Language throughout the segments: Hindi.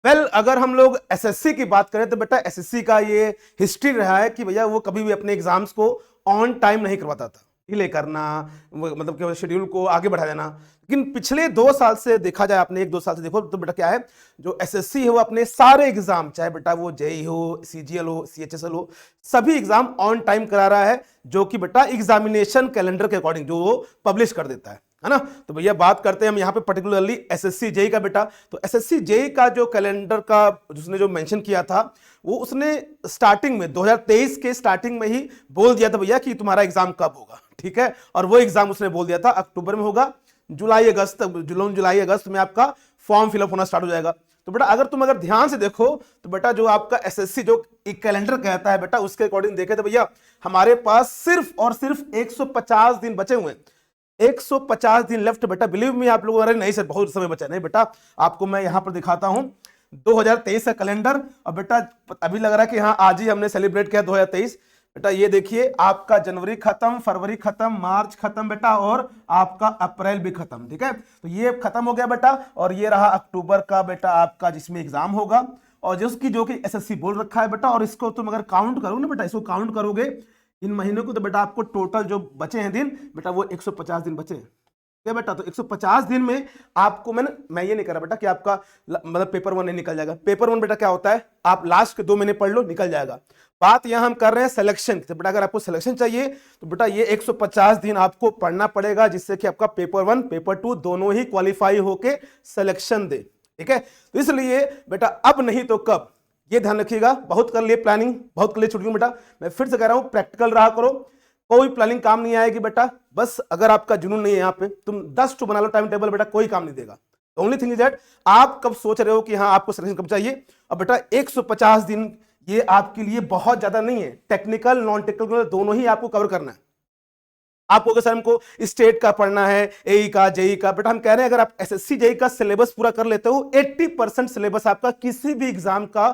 अगर हम लोग एसएससी की बात करें तो बेटा एसएससी का ये हिस्ट्री रहा है कि भैया वो कभी भी अपने एग्जाम्स को ऑन टाइम नहीं करवाता था, डिले करना, मतलब कि शेड्यूल को आगे बढ़ा देना। लेकिन पिछले 2 साल से देखा जाए, आपने 1-2 साल से देखो तो बेटा क्या है, जो एसएससी है वो अपने सारे एग्जाम, चाहे बेटा वो जेई हो, सीजीएल हो, सीएचएसएल हो, सभी एग्जाम ऑन टाइम करा रहा है, जो कि बेटा एग्जामिनेशन कैलेंडर के अकॉर्डिंग जो वो पब्लिश कर देता है ना। तो भैया बात करते हैं हम यहाँ पे पर्टिकुलरली एसएससी जेई का बेटा। तो एसएससी जेई का जो कैलेंडर का उसने जो मेंशन किया था, वो उसने स्टार्टिंग में 2023 के स्टार्टिंग में ही बोल दिया था भैया कि तुम्हारा एग्जाम कब होगा, ठीक है। और वो एग्जाम उसने बोल दिया था अक्टूबर में होगा, जुलाई अगस्त में आपका फॉर्म फिलअप होना स्टार्ट हो जाएगा। तो बेटा अगर ध्यान से देखो तो बेटा जो आपका एसएससी जो एक कैलेंडर कहता है बेटा, उसके अकॉर्डिंग देखे तो भैया हमारे पास सिर्फ और सिर्फ 150 दिन बचे हुए हैं। 150 दिन लेफ्ट बेटा। बिलीव मी आप लोगों, अरे नहीं सर बहुत समय बचा, नहीं बेटा, आपको मैं यहां पर दिखाता हूं 2023 का कैलेंडर। और बेटा अभी लग रहा है कि हाँ आज ही हमने सेलिब्रेट किया 2023। बेटा ये देखिए आपका जनवरी खत्म, फरवरी खत्म, मार्च खत्म बेटा, और आपका अप्रैल भी खत्म, ठीक है। तो ये खत्म हो गया बेटा, और ये रहा अक्टूबर का बेटा आपका जिसमें एग्जाम होगा, और जिसकी जो कि एसएससी बोल रखा है बेटा। और इसको तुम अगर काउंट करोगे ना बेटा, इसको काउंट करोगे इन महीनों को, तो बेटा आपको टोटल जो बचे हैं दिन बेटा वो 150 दिन बचे हैं, क्या बेटा। तो 150 दिन में आपको मैं ये नहीं कर रहा बेटा कि आपका मतलब पेपर 1 नहीं निकल जाएगा। पेपर 1 बेटा क्या होता है, आप लास्ट के 2 महीने पढ़ लो निकल जाएगा। बात यहां हम कर रहे हैं सिलेक्शन। तो बेटा अगर आपको सिलेक्शन चाहिए तो बेटा ये 150 दिन आपको पढ़ना पड़ेगा, जिससे कि आपका पेपर 1 पेपर 2 दोनों ही क्वालिफाई होके सिलेक्शन दे, ठीक है। तो इसलिए बेटा अब नहीं तो कब, ये ध्यान रखिएगा। बहुत कर लिए प्लानिंग, बहुत कर लिए छुट्टियों बेटा, मैं फिर से कह रहा हूं प्रैक्टिकल रहा करो, कोई प्लानिंग काम नहीं आएगी बेटा। बस अगर आपका जुनून नहीं है यहाँ पे, तुम 10 टू बना लो टाइम टेबल बेटा, कोई काम नहीं देगा। ओनली थिंग इज दैट आप कब सोच रहे हो कि हाँ आपको सिलेक्शन कब चाहिए। और बेटा 150 दिन ये आपके लिए बहुत ज्यादा नहीं है, टेक्निकल नॉन टेक्निकल दोनों ही आपको कवर करना है। आपको अगर सर हमको स्टेट का पढ़ना है, एई का, जेई का, बेटा हम कह रहे हैं अगर आप एसएससी जेई का सिलेबस पूरा कर लेते हो 80% सिलेबस आपका किसी भी एग्जाम का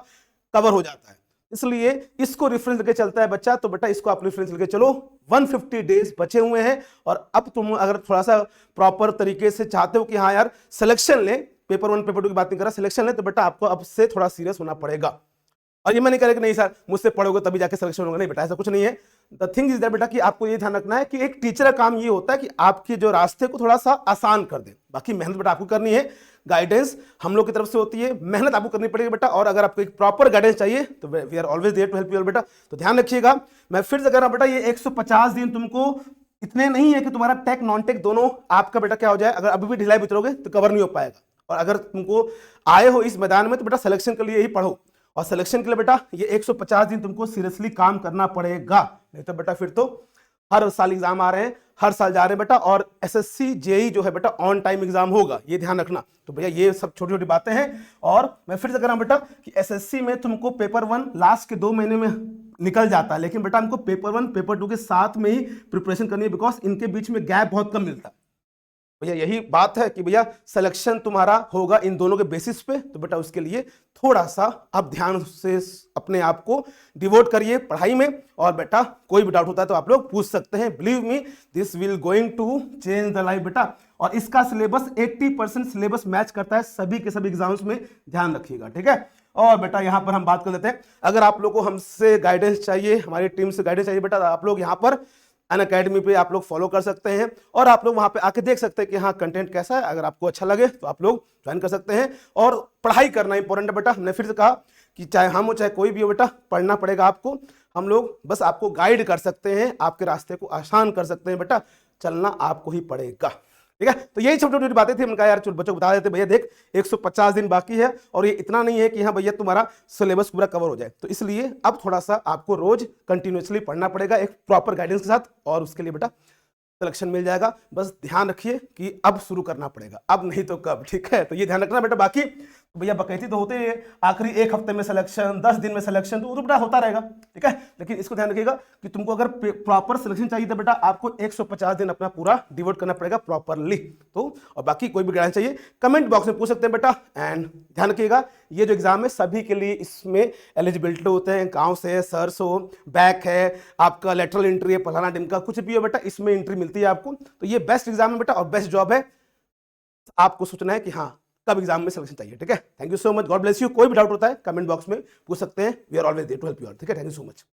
कवर हो जाता है। इसलिए इसको रेफरेंस लेके चलता है बच्चा। तो बेटा इसको आप रेफरेंस लेके चलो, 150 डेज बचे हुए हैं। और अब तुम अगर थोड़ा सा प्रॉपर तरीके से चाहते हो कि हाँ यार सिलेक्शन ले, पेपर 1 पेपर 2 की बात नहीं कर रहा, सिलेक्शन ले, तो बेटा आपको अब से थोड़ा सीरियस होना पड़ेगा। और ये मैं नहीं कह रहा कि नहीं सर मुझसे पढ़ोगे तभी जाके सिलेक्शन होगा, नहीं बेटा ऐसा कुछ नहीं है। द थिंग इज दैट बेटा कि आपको ये ध्यान रखना है कि एक टीचर का काम ये होता है कि आपके जो रास्ते को थोड़ा सा आसान कर दे। बाकी मेहनत बेटा आपको करनी है, गाइडेंस हम लोग की तरफ से होती है, मेहनत आपको करनी पड़ेगी बेटा। और अगर आपको एक प्रॉपर गाइडेंस चाहिए तो we are always there to help you बेटा। तो ध्यान रखिएगा, मैं फिर से कह रहा हूं बेटा ये 150 दिन तुमको इतने नहीं है कि तुम्हारा टेक नॉन टेक दोनों आपका बेटा क्या हो जाए। अगर अभी भी ढिलाई बितरोगे तो कवर नहीं हो पाएगा। और अगर तुमको आए हो इस मैदान में तो बेटा सिलेक्शन के लिए ही पढ़ो, और सिलेक्शन के लिए बेटा ये 150 दिन तुमको सीरियसली काम करना पड़ेगा। नहीं तो बेटा फिर तो हर साल एग्जाम आ रहे हैं, हर साल जा रहे हैं बेटा, और एसएससी जेई जो है बेटा ऑन टाइम एग्जाम होगा, ये ध्यान रखना। तो भैया ये सब छोटी छोटी बातें हैं। और मैं फिर से कह रहा हूं बेटा कि एसएससी में तुमको पेपर 1 लास्ट के 2 महीने में निकल जाता है, लेकिन बेटा हमको पेपर 1 पेपर 2 के साथ में ही प्रिपरेशन करनी है, बिकॉज इनके बीच में गैप बहुत कम मिलता है। भैया यही बात है कि भैया सिलेक्शन तुम्हारा होगा इन दोनों के बेसिस पे। तो बेटा उसके लिए थोड़ा सा आप ध्यान से अपने आप को डिवोट करिए पढ़ाई में। और बेटा कोई भी डाउट होता है तो आप लोग पूछ सकते हैं, believe me this will going to change the life बेटा। और इसका सिलेबस 80% सिलेबस मैच करता है सभी के सभी एग्जाम्स में, ध्यान रखिएगा, ठीक है। और बेटा यहां पर हम बात कर लेते हैं, अगर आप लोगों को हमसे गाइडेंस चाहिए, हमारी टीम से गाइडेंस चाहिए बेटा, आप लोग यहाँ पर अनअकैडमी पे आप लोग फॉलो कर सकते हैं, और आप लोग वहां पे आके देख सकते हैं कि हाँ कंटेंट कैसा है। अगर आपको अच्छा लगे तो आप लोग ज्वाइन कर सकते हैं। और पढ़ाई करना इंपॉर्टेंट है बेटा, हमने फिर से कहा कि चाहे हम हो चाहे कोई भी हो बेटा, पढ़ना पड़ेगा आपको। हम लोग बस आपको गाइड कर सकते हैं, आपके रास्ते को आसान कर सकते हैं बेटा, चलना आपको ही पड़ेगा, ठीक है। तो यही छोटी छोटी बातें थी, हमने कहा यार चल बच्चों को बता देते, भैया देख 150 दिन बाकी है, और ये इतना नहीं है कि हाँ भैया तुम्हारा सिलेबस पूरा कवर हो जाए। तो इसलिए अब थोड़ा सा आपको रोज कंटिन्यूसली पढ़ना पड़ेगा एक प्रॉपर गाइडेंस के साथ, और उसके लिए बेटा सिलेक्शन मिल जाएगा। बस ध्यान रखिए कि अब शुरू करना पड़ेगा, अब नहीं तो कब, ठीक है। तो ये ध्यान रखना बेटा। बाकी तो भैया बकैती तो होते ही है, आखिरी 1 हफ्ते में सिलेक्शन, 10 दिन में सिलेक्शन, तो वो तो बेटा होता रहेगा, ठीक है। लेकिन इसको ध्यान रखिएगा कि तुमको अगर प्रॉपर सिलेक्शन चाहिए तो बेटा आपको 150 दिन अपना पूरा डिवोट करना पड़ेगा प्रॉपरली। तो और बाकी कोई भी गाइडेंस चाहिए कमेंट बॉक्स में पूछ सकते हैं बेटा। एंड ध्यान रखिएगा ये जो एग्जाम है सभी के लिए इसमें एलिजिबिलिटी होते हैं, गाँव से सर्स हो, बैक है, आपका लेटरल एंट्री है, फलाना डिमका कुछ भी हो बेटा, इसमें एंट्री मिलती है आपको। तो ये बेस्ट एग्जाम है बेटा, और बेस्ट जॉब है। आपको सोचना है कि हाँ कब एग्जाम में सिलेक्शन चाहिए, ठीक है। Thank you so much, God bless you. कोई भी डाउट होता है कमेंट बॉक्स में पूछ सकते हैं, we are always there to help you out, ठीक है। Thank you so much.